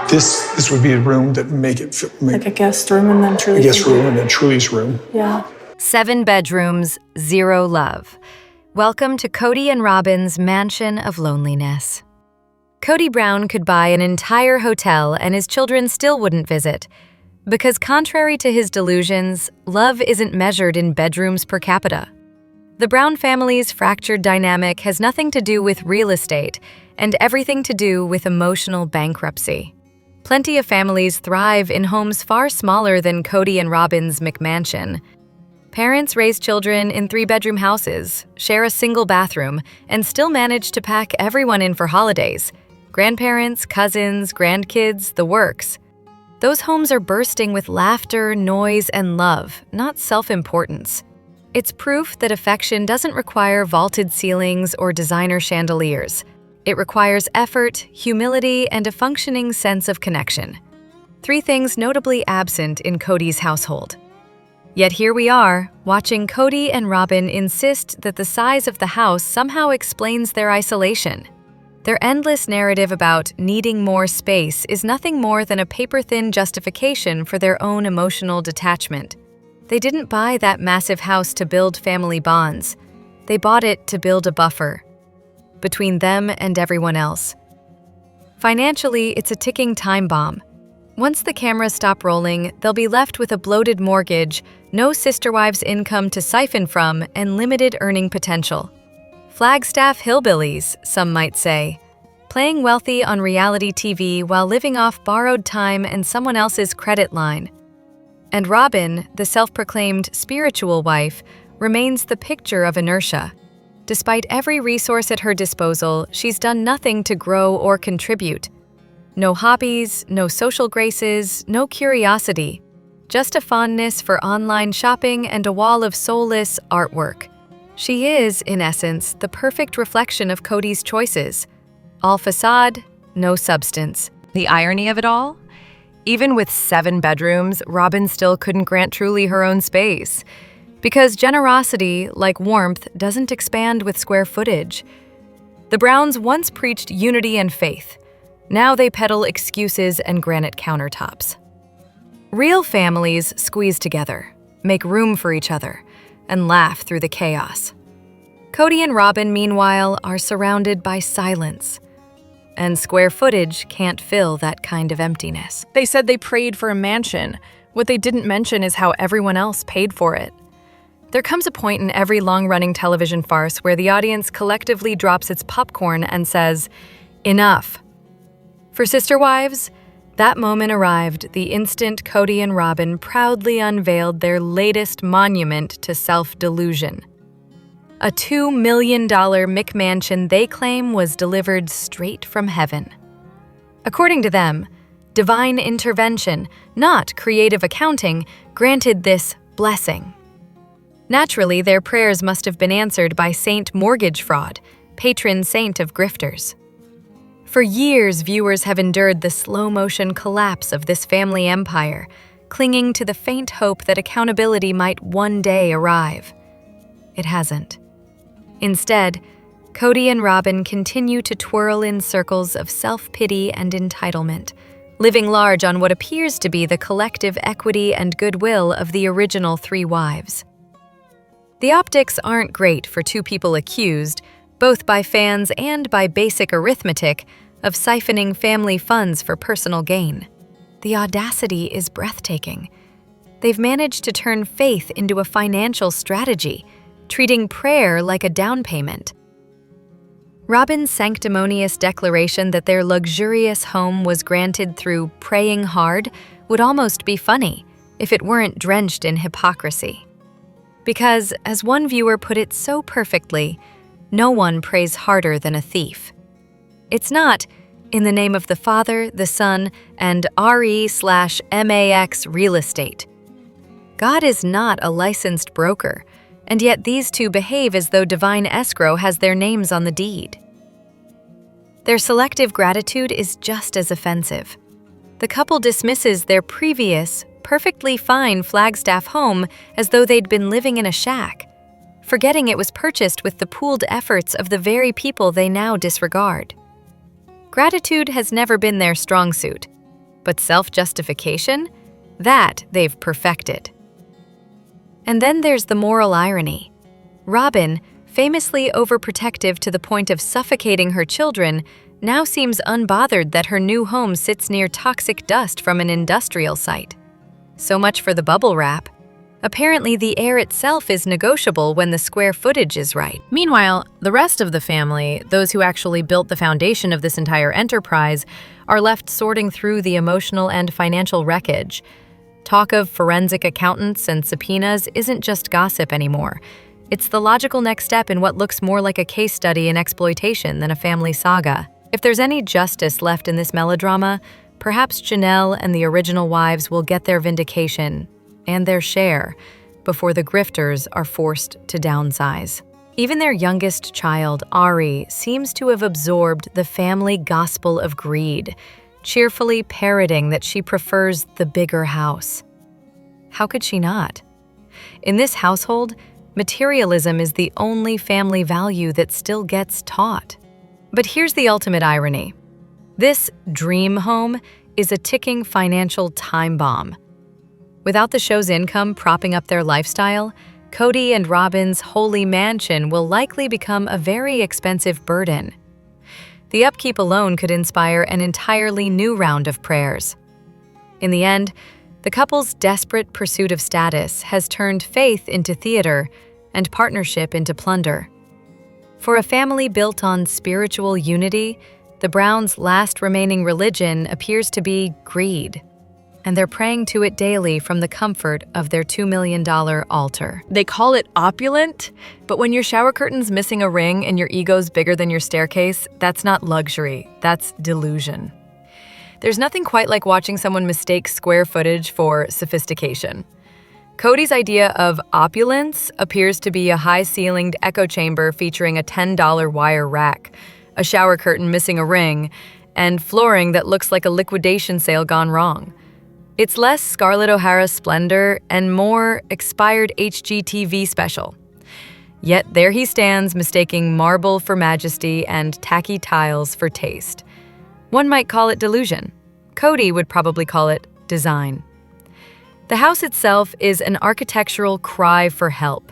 This would be a room that make like a guest room and then Truly's. A guest room and then Truly's room. Yeah. 7 bedrooms, 0 love. Welcome to Cody and Robin's mansion of loneliness. Cody Brown could buy an entire hotel and his children still wouldn't visit. Because contrary to his delusions, love isn't measured in bedrooms per capita. The Brown family's fractured dynamic has nothing to do with real estate and everything to do with emotional bankruptcy. Plenty of families thrive in homes far smaller than Cody and Robin's McMansion. Parents raise children in 3-bedroom houses, share a single bathroom, and still manage to pack everyone in for holidays. Grandparents, cousins, grandkids, the works. Those homes are bursting with laughter, noise, and love, not self-importance. It's proof that affection doesn't require vaulted ceilings or designer chandeliers. It requires effort, humility, and a functioning sense of connection. 3 things notably absent in Cody's household. Yet here we are, watching Cody and Robin insist that the size of the house somehow explains their isolation. Their endless narrative about needing more space is nothing more than a paper-thin justification for their own emotional detachment. They didn't buy that massive house to build family bonds. They bought it to build a buffer between them and everyone else. Financially, it's a ticking time bomb. Once the cameras stop rolling, they'll be left with a bloated mortgage, no sister wives' income to siphon from, and limited earning potential. Flagstaff hillbillies, some might say, playing wealthy on reality TV while living off borrowed time and someone else's credit line. And Robin, the self-proclaimed spiritual wife, remains the picture of inertia. Despite every resource at her disposal, she's done nothing to grow or contribute. No hobbies, no social graces, no curiosity. Just a fondness for online shopping and a wall of soulless artwork. She is, in essence, the perfect reflection of Cody's choices. All facade, no substance. The irony of it all? Even with 7 bedrooms, Robin still couldn't grant Truly her own space. Because generosity, like warmth, doesn't expand with square footage. The Browns once preached unity and faith. Now they peddle excuses and granite countertops. Real families squeeze together, make room for each other, and laugh through the chaos. Cody and Robin, meanwhile, are surrounded by silence. And square footage can't fill that kind of emptiness. They said they prayed for a mansion. What they didn't mention is how everyone else paid for it. There comes a point in every long-running television farce where the audience collectively drops its popcorn and says, "Enough." For Sister Wives, that moment arrived the instant Cody and Robin proudly unveiled their latest monument to self-delusion. A $2 million McMansion they claim was delivered straight from heaven. According to them, divine intervention, not creative accounting, granted this blessing. Naturally, their prayers must have been answered by Saint Mortgage Fraud, patron saint of grifters. For years, viewers have endured the slow-motion collapse of this family empire, clinging to the faint hope that accountability might one day arrive. It hasn't. Instead, Cody and Robin continue to twirl in circles of self-pity and entitlement, living large on what appears to be the collective equity and goodwill of the original 3 wives. The optics aren't great for 2 people accused, both by fans and by basic arithmetic, of siphoning family funds for personal gain. The audacity is breathtaking. They've managed to turn faith into a financial strategy, treating prayer like a down payment. Robin's sanctimonious declaration that their luxurious home was granted through praying hard would almost be funny if it weren't drenched in hypocrisy. Because, as one viewer put it so perfectly, no one prays harder than a thief. It's not, in the name of the Father, the Son, and RE/MAX real estate. God is not a licensed broker, and yet these 2 behave as though divine escrow has their names on the deed. Their selective gratitude is just as offensive. The couple dismisses their previous, perfectly fine Flagstaff home as though they'd been living in a shack, forgetting it was purchased with the pooled efforts of the very people they now disregard. Gratitude has never been their strong suit. But self-justification? That they've perfected. And then there's the moral irony. Robin, famously overprotective to the point of suffocating her children, now seems unbothered that her new home sits near toxic dust from an industrial site. So much for the bubble wrap. Apparently, the air itself is negotiable when the square footage is right. Meanwhile, the rest of the family, those who actually built the foundation of this entire enterprise, are left sorting through the emotional and financial wreckage. Talk of forensic accountants and subpoenas isn't just gossip anymore. It's the logical next step in what looks more like a case study in exploitation than a family saga. If there's any justice left in this melodrama, perhaps Janelle and the original wives will get their vindication and their share before the grifters are forced to downsize. Even their youngest child, Ari, seems to have absorbed the family gospel of greed, cheerfully parroting that she prefers the bigger house. How could she not? In this household, materialism is the only family value that still gets taught. But here's the ultimate irony. This dream home is a ticking financial time bomb. Without the show's income propping up their lifestyle, Cody and Robin's holy mansion will likely become a very expensive burden. The upkeep alone could inspire an entirely new round of prayers. In the end, the couple's desperate pursuit of status has turned faith into theater and partnership into plunder. For a family built on spiritual unity, the Browns' last remaining religion appears to be greed, and they're praying to it daily from the comfort of their $2 million altar. They call it opulent, but when your shower curtain's missing a ring and your ego's bigger than your staircase, that's not luxury, that's delusion. There's nothing quite like watching someone mistake square footage for sophistication. Cody's idea of opulence appears to be a high-ceilinged echo chamber featuring a $10 wire rack, a shower curtain missing a ring, and flooring that looks like a liquidation sale gone wrong. It's less Scarlett O'Hara splendor and more expired HGTV special. Yet there he stands, mistaking marble for majesty and tacky tiles for taste. One might call it delusion. Cody would probably call it design. The house itself is an architectural cry for help.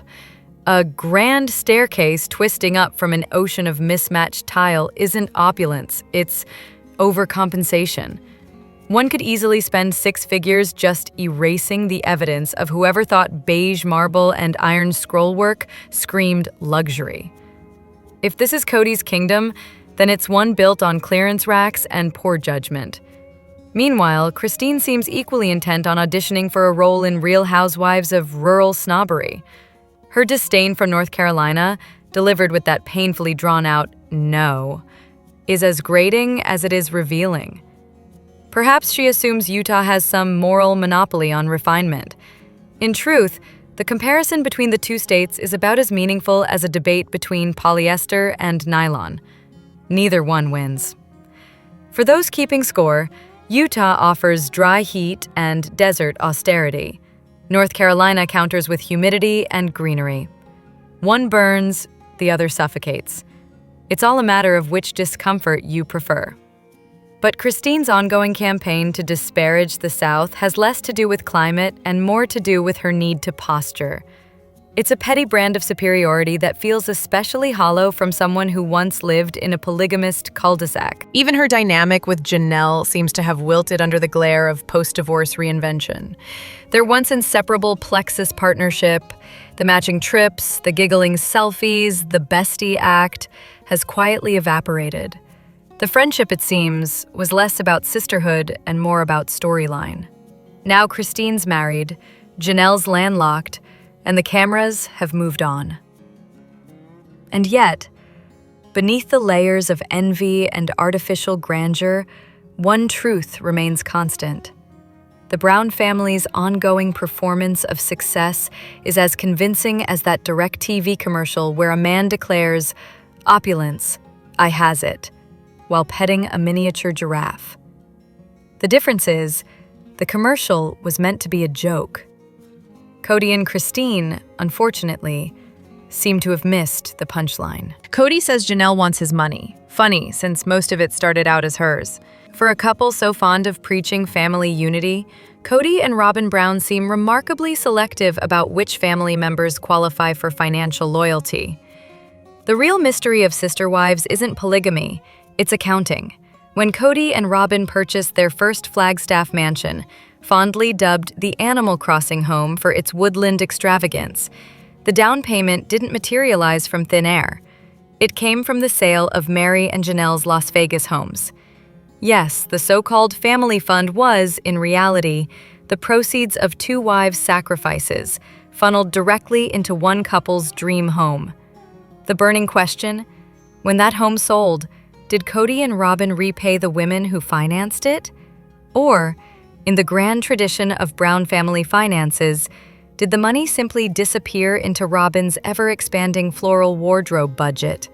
A grand staircase twisting up from an ocean of mismatched tile isn't opulence, it's overcompensation. One could easily spend 6 figures just erasing the evidence of whoever thought beige marble and iron scrollwork screamed luxury. If this is Cody's kingdom, then it's one built on clearance racks and poor judgment. Meanwhile, Christine seems equally intent on auditioning for a role in Real Housewives of Rural Snobbery. Her disdain for North Carolina, delivered with that painfully drawn-out no, is as grating as it is revealing. Perhaps she assumes Utah has some moral monopoly on refinement. In truth, the comparison between the two states is about as meaningful as a debate between polyester and nylon. Neither one wins. For those keeping score, Utah offers dry heat and desert austerity. North Carolina counters with humidity and greenery. One burns, the other suffocates. It's all a matter of which discomfort you prefer. But Christine's ongoing campaign to disparage the South has less to do with climate and more to do with her need to posture. It's a petty brand of superiority that feels especially hollow from someone who once lived in a polygamist cul-de-sac. Even her dynamic with Janelle seems to have wilted under the glare of post-divorce reinvention. Their once inseparable Plexus partnership, the matching trips, the giggling selfies, the bestie act, has quietly evaporated. The friendship, it seems, was less about sisterhood and more about storyline. Now Christine's married, Janelle's landlocked, and the cameras have moved on. And yet, beneath the layers of envy and artificial grandeur, one truth remains constant. The Brown family's ongoing performance of success is as convincing as that DirecTV commercial where a man declares, "Opulence, I has it," while petting a miniature giraffe. The difference is, the commercial was meant to be a joke. Cody and Christine, unfortunately, seem to have missed the punchline. Cody says Janelle wants his money, Funny, since most of it started out as hers. For a couple so fond of preaching family unity, Cody and Robin Brown seem remarkably selective about which family members qualify for financial loyalty. The real mystery of sister wives isn't polygamy, it's accounting. When Cody and Robin purchased their first Flagstaff mansion, fondly dubbed the Animal Crossing home for its woodland extravagance, the down payment didn't materialize from thin air. It came from the sale of Mary and Janelle's Las Vegas homes. Yes, the so-called family fund was, in reality, the proceeds of two wives' sacrifices, funneled directly into one couple's dream home. The burning question: when that home sold, did Cody and Robin repay the women who financed it? Or, in the grand tradition of Brown family finances, did the money simply disappear into Robin's ever-expanding floral wardrobe budget?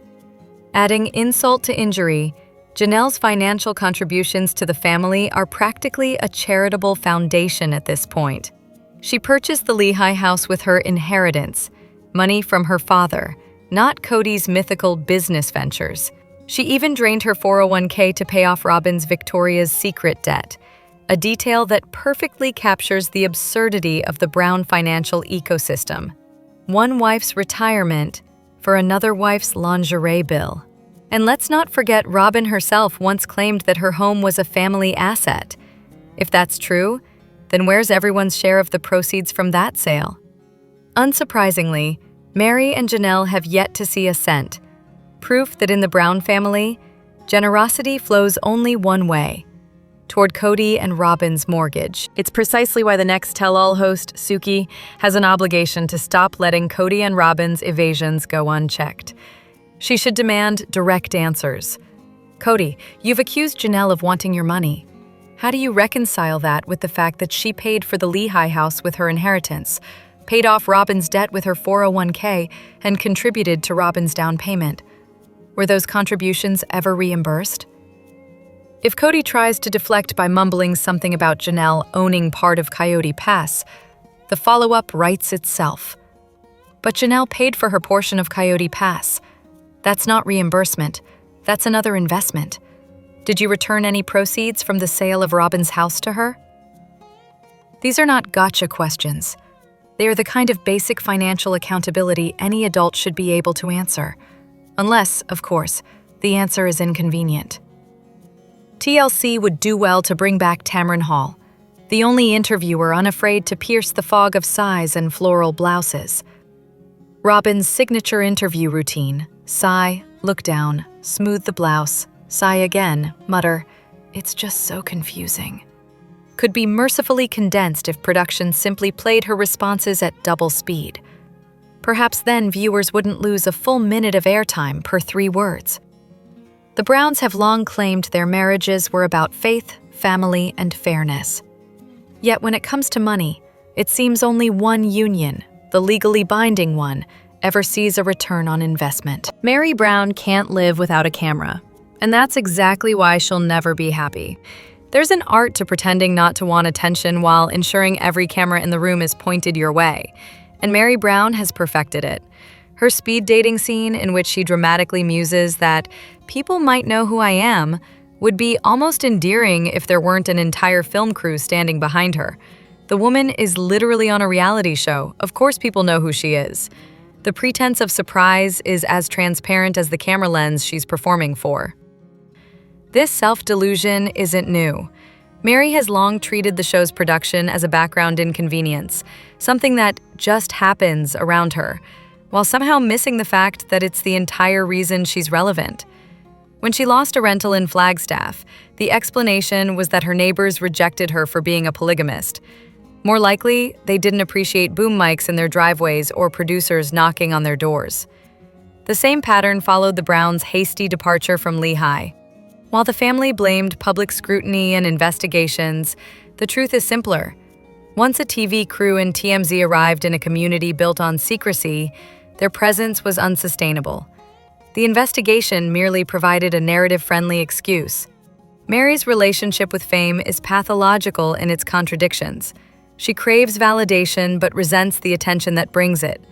Adding insult to injury, Janelle's financial contributions to the family are practically a charitable foundation at this point. She purchased the Lehigh house with her inheritance, money from her father, not Cody's mythical business ventures. She even drained her 401k to pay off Robin's Victoria's Secret debt, a detail that perfectly captures the absurdity of the Brown financial ecosystem. One wife's retirement for another wife's lingerie bill. And let's not forget Robin herself once claimed that her home was a family asset. If that's true, then where's everyone's share of the proceeds from that sale? Unsurprisingly, Mary and Janelle have yet to see a cent. Proof that in the Brown family, generosity flows only one way: toward Cody and Robin's mortgage. It's precisely why the next tell-all host, Suki, has an obligation to stop letting Cody and Robin's evasions go unchecked. She should demand direct answers. Cody, you've accused Janelle of wanting your money. How do you reconcile that with the fact that she paid for the Lehigh house with her inheritance, paid off Robin's debt with her 401k, and contributed to Robin's down payment? Were those contributions ever reimbursed? If Cody tries to deflect by mumbling something about Janelle owning part of Coyote Pass, the follow-up writes itself. But Janelle paid for her portion of Coyote Pass. That's not reimbursement. That's another investment. Did you return any proceeds from the sale of Robin's house to her? These are not gotcha questions. They are the kind of basic financial accountability any adult should be able to answer. Unless, of course, the answer is inconvenient. TLC would do well to bring back Tamron Hall, the only interviewer unafraid to pierce the fog of sighs and floral blouses. Robin's signature interview routine: sigh, look down, smooth the blouse, sigh again, mutter, "It's just so confusing," could be mercifully condensed if production simply played her responses at double speed. Perhaps then viewers wouldn't lose a full minute of airtime per 3 words. The Browns have long claimed their marriages were about faith, family, and fairness. Yet when it comes to money, it seems only one union, the legally binding one, ever sees a return on investment. Mary Brown can't live without a camera, and that's exactly why she'll never be happy. There's an art to pretending not to want attention while ensuring every camera in the room is pointed your way, and Mary Brown has perfected it. Her speed dating scene, in which she dramatically muses that "people might know who I am," would be almost endearing if there weren't an entire film crew standing behind her. The woman is literally on a reality show. Of course people know who she is. The pretense of surprise is as transparent as the camera lens she's performing for. This self-delusion isn't new. Mary has long treated the show's production as a background inconvenience, something that just happens around her, while somehow missing the fact that it's the entire reason she's relevant. When she lost a rental in Flagstaff, the explanation was that her neighbors rejected her for being a polygamist. More likely, they didn't appreciate boom mics in their driveways or producers knocking on their doors. The same pattern followed the Browns' hasty departure from Lehigh. While the family blamed public scrutiny and investigations, the truth is simpler. Once a TV crew and TMZ arrived in a community built on secrecy, their presence was unsustainable. The investigation merely provided a narrative-friendly excuse. Mary's relationship with fame is pathological in its contradictions. She craves validation but resents the attention that brings it.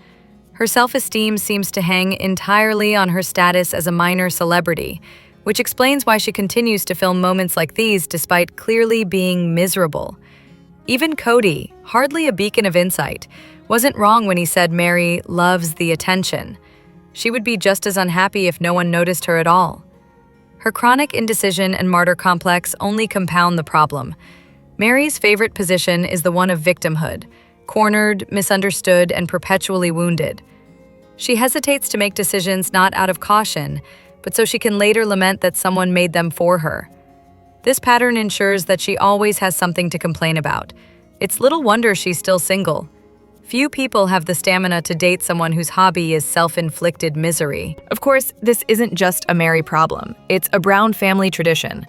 Her self-esteem seems to hang entirely on her status as a minor celebrity, which explains why she continues to film moments like these despite clearly being miserable. Even Cody, hardly a beacon of insight, wasn't wrong when he said Mary loves the attention. She would be just as unhappy if no one noticed her at all. Her chronic indecision and martyr complex only compound the problem. Mary's favorite position is the one of victimhood, cornered, misunderstood, and perpetually wounded. She hesitates to make decisions not out of caution, but so she can later lament that someone made them for her. This pattern ensures that she always has something to complain about. It's little wonder she's still single. Few people have the stamina to date someone whose hobby is self-inflicted misery. Of course, this isn't just a Mary problem. It's a Brown family tradition.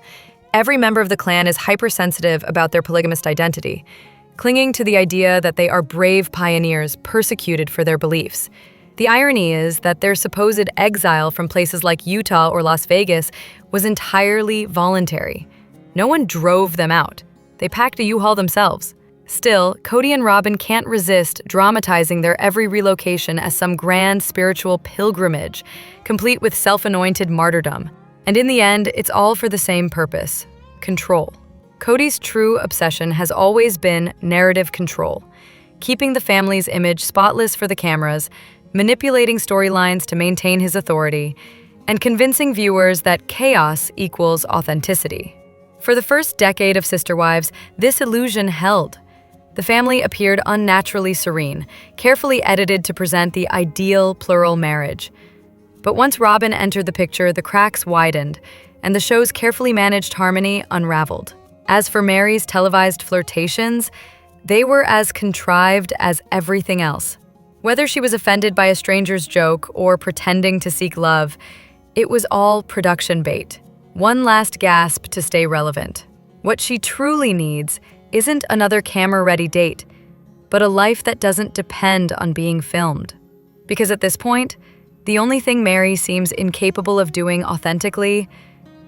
Every member of the clan is hypersensitive about their polygamist identity, clinging to the idea that they are brave pioneers persecuted for their beliefs. The irony is that their supposed exile from places like Utah or Las Vegas was entirely voluntary. No one drove them out. They packed a U-Haul themselves. Still, Cody and Robin can't resist dramatizing their every relocation as some grand spiritual pilgrimage, complete with self-anointed martyrdom. And in the end, it's all for the same purpose: control. Cody's true obsession has always been narrative control, keeping the family's image spotless for the cameras, manipulating storylines to maintain his authority, and convincing viewers that chaos equals authenticity. For the first decade of Sister Wives, this illusion held. The family appeared unnaturally serene, carefully edited to present the ideal plural marriage. But once Robin entered the picture, the cracks widened, and the show's carefully managed harmony unraveled. As for Mary's televised flirtations, they were as contrived as everything else. Whether she was offended by a stranger's joke or pretending to seek love, it was all production bait. One last gasp to stay relevant. What she truly needs isn't another camera-ready date, but a life that doesn't depend on being filmed. Because at this point, the only thing Mary seems incapable of doing authentically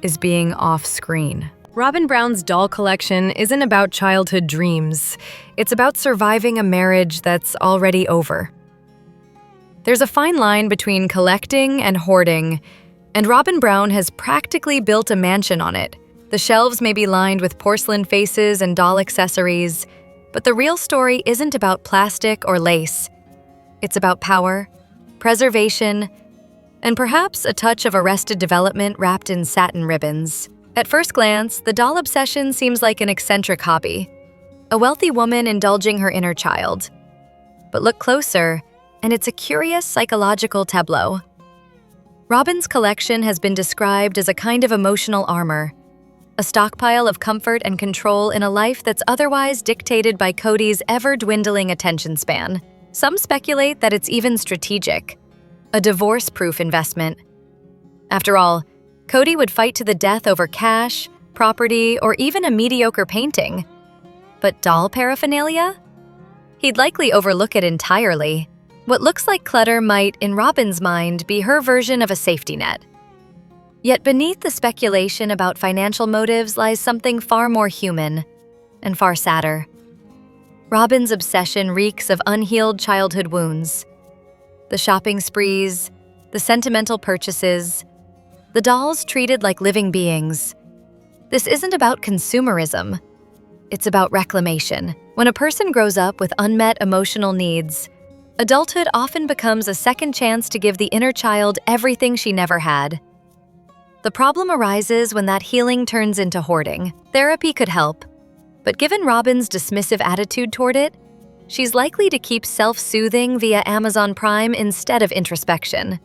is being off-screen. Robin Brown's doll collection isn't about childhood dreams. It's about surviving a marriage that's already over. There's a fine line between collecting and hoarding, and Robin Brown has practically built a mansion on it. The shelves may be lined with porcelain faces and doll accessories, but the real story isn't about plastic or lace. It's about power, preservation, and perhaps a touch of arrested development wrapped in satin ribbons. At first glance, the doll obsession seems like an eccentric hobby, a wealthy woman indulging her inner child. But look closer, and it's a curious psychological tableau. Robin's collection has been described as a kind of emotional armor, a stockpile of comfort and control in a life that's otherwise dictated by Cody's ever-dwindling attention span. Some speculate that it's even strategic, a divorce-proof investment. After all, Cody would fight to the death over cash, property, or even a mediocre painting. But doll paraphernalia? He'd likely overlook it entirely. What looks like clutter might, in Robin's mind, be her version of a safety net. Yet beneath the speculation about financial motives lies something far more human and far sadder. Robin's obsession reeks of unhealed childhood wounds. The shopping sprees, the sentimental purchases, the dolls treated like living beings. This isn't about consumerism. It's about reclamation. When a person grows up with unmet emotional needs, adulthood often becomes a second chance to give the inner child everything she never had. The problem arises when that healing turns into hoarding. Therapy could help, but given Robin's dismissive attitude toward it, she's likely to keep self-soothing via Amazon Prime instead of introspection.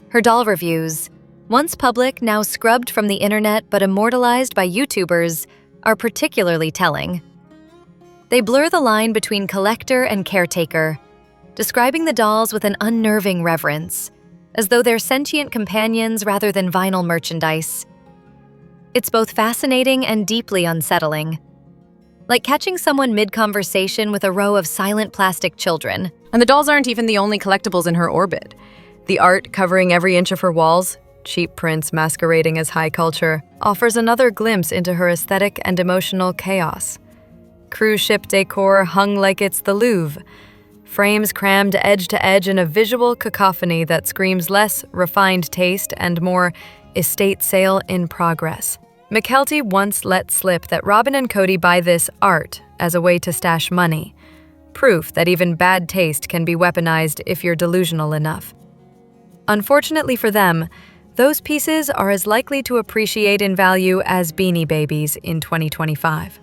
Her doll reviews, once public, now scrubbed from the internet but immortalized by YouTubers, are particularly telling. They blur the line between collector and caretaker, describing the dolls with an unnerving reverence, as though they're sentient companions rather than vinyl merchandise. It's both fascinating and deeply unsettling, like catching someone mid-conversation with a row of silent plastic children. And the dolls aren't even the only collectibles in her orbit. The art covering every inch of her walls, cheap prints masquerading as high culture, offers another glimpse into her aesthetic and emotional chaos. Cruise ship decor hung like it's the Louvre, frames crammed edge to edge in a visual cacophony that screams less refined taste and more estate sale in progress. McKelty once let slip that Robin and Cody buy this art as a way to stash money, proof that even bad taste can be weaponized if you're delusional enough. Unfortunately for them, those pieces are as likely to appreciate in value as Beanie Babies in 2025.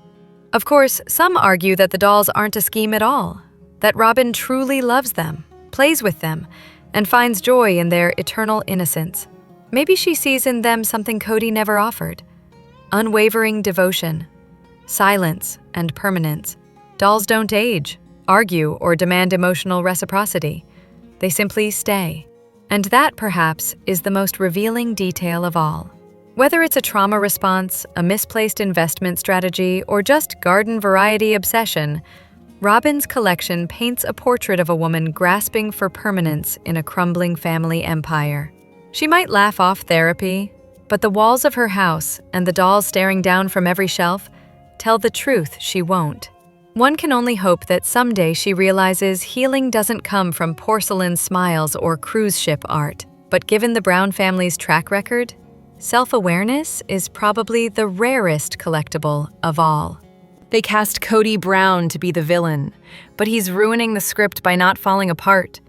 Of course, some argue that the dolls aren't a scheme at all, that Robin truly loves them, plays with them, and finds joy in their eternal innocence. Maybe she sees in them something Cody never offered: unwavering devotion, silence, and permanence. Dolls don't age, argue, or demand emotional reciprocity. They simply stay. And that, perhaps, is the most revealing detail of all. Whether it's a trauma response, a misplaced investment strategy, or just garden variety obsession, Robin's collection paints a portrait of a woman grasping for permanence in a crumbling family empire. She might laugh off therapy, but the walls of her house and the dolls staring down from every shelf tell the truth she won't. One can only hope that someday she realizes healing doesn't come from porcelain smiles or cruise ship art. But given the Brown family's track record, self-awareness is probably the rarest collectible of all. They cast Cody Brown to be the villain, but he's ruining the script by not falling apart.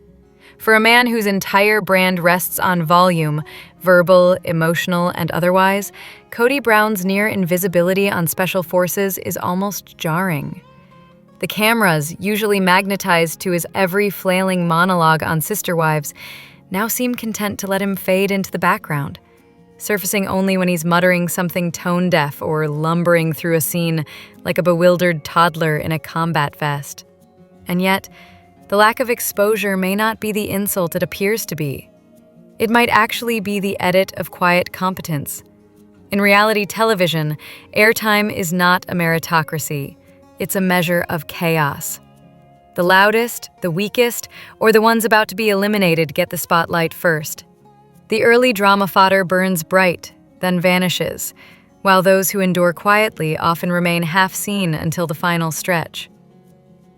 For a man whose entire brand rests on volume, verbal, emotional, and otherwise, Cody Brown's near invisibility on special forces is almost jarring. The cameras, usually magnetized to his every flailing monologue on Sister Wives, now seem content to let him fade into the background, surfacing only when he's muttering something tone-deaf or lumbering through a scene like a bewildered toddler in a combat vest. And yet, the lack of exposure may not be the insult it appears to be. It might actually be the edit of quiet competence. In reality television, airtime is not a meritocracy. It's a measure of chaos. The loudest, the weakest, or the ones about to be eliminated get the spotlight first. The early drama fodder burns bright, then vanishes, while those who endure quietly often remain half-seen until the final stretch.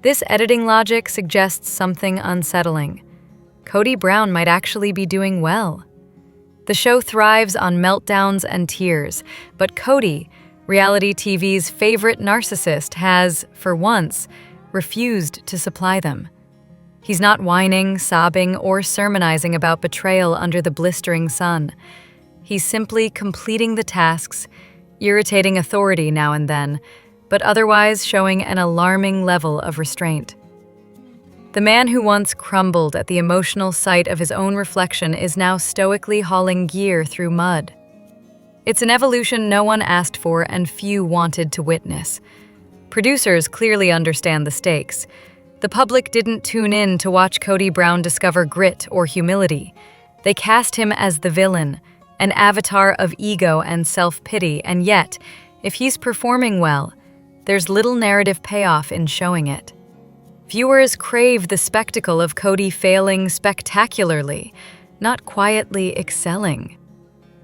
This editing logic suggests something unsettling. Cody Brown might actually be doing well. The show thrives on meltdowns and tears, but Cody, reality TV's favorite narcissist, has, for once, refused to supply them. He's not whining, sobbing, or sermonizing about betrayal under the blistering sun. He's simply completing the tasks, irritating authority now and then, but otherwise showing an alarming level of restraint. The man who once crumbled at the emotional sight of his own reflection is now stoically hauling gear through mud. It's an evolution no one asked for and few wanted to witness. Producers clearly understand the stakes. The public didn't tune in to watch Cody Brown discover grit or humility. They cast him as the villain, an avatar of ego and self-pity, and yet, if he's performing well, there's little narrative payoff in showing it. Viewers crave the spectacle of Cody failing spectacularly, not quietly excelling.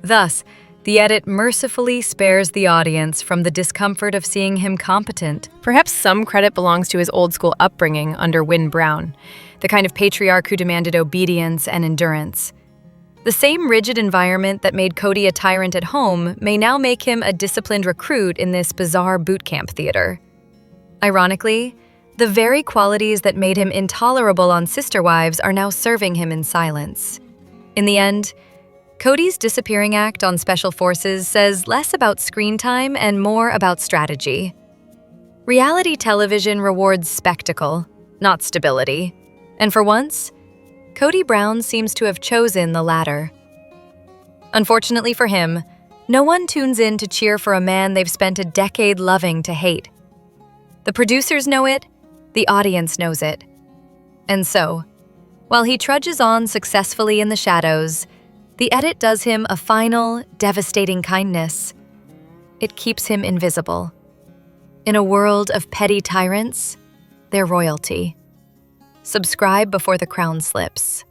Thus, the edit mercifully spares the audience from the discomfort of seeing him competent. Perhaps some credit belongs to his old-school upbringing under Win Brown, the kind of patriarch who demanded obedience and endurance. The same rigid environment that made Cody a tyrant at home may now make him a disciplined recruit in this bizarre boot camp theater. Ironically, the very qualities that made him intolerable on Sister Wives are now serving him in silence. In the end, Cody's disappearing act on Special Forces says less about screen time and more about strategy. Reality television rewards spectacle, not stability. And for once, Cody Brown seems to have chosen the latter. Unfortunately for him, no one tunes in to cheer for a man they've spent a decade loving to hate. The producers know it, the audience knows it. And so, while he trudges on successfully in the shadows, the edit does him a final, devastating kindness. It keeps him invisible. In a world of petty tyrants, they're royalty. Subscribe before the crown slips.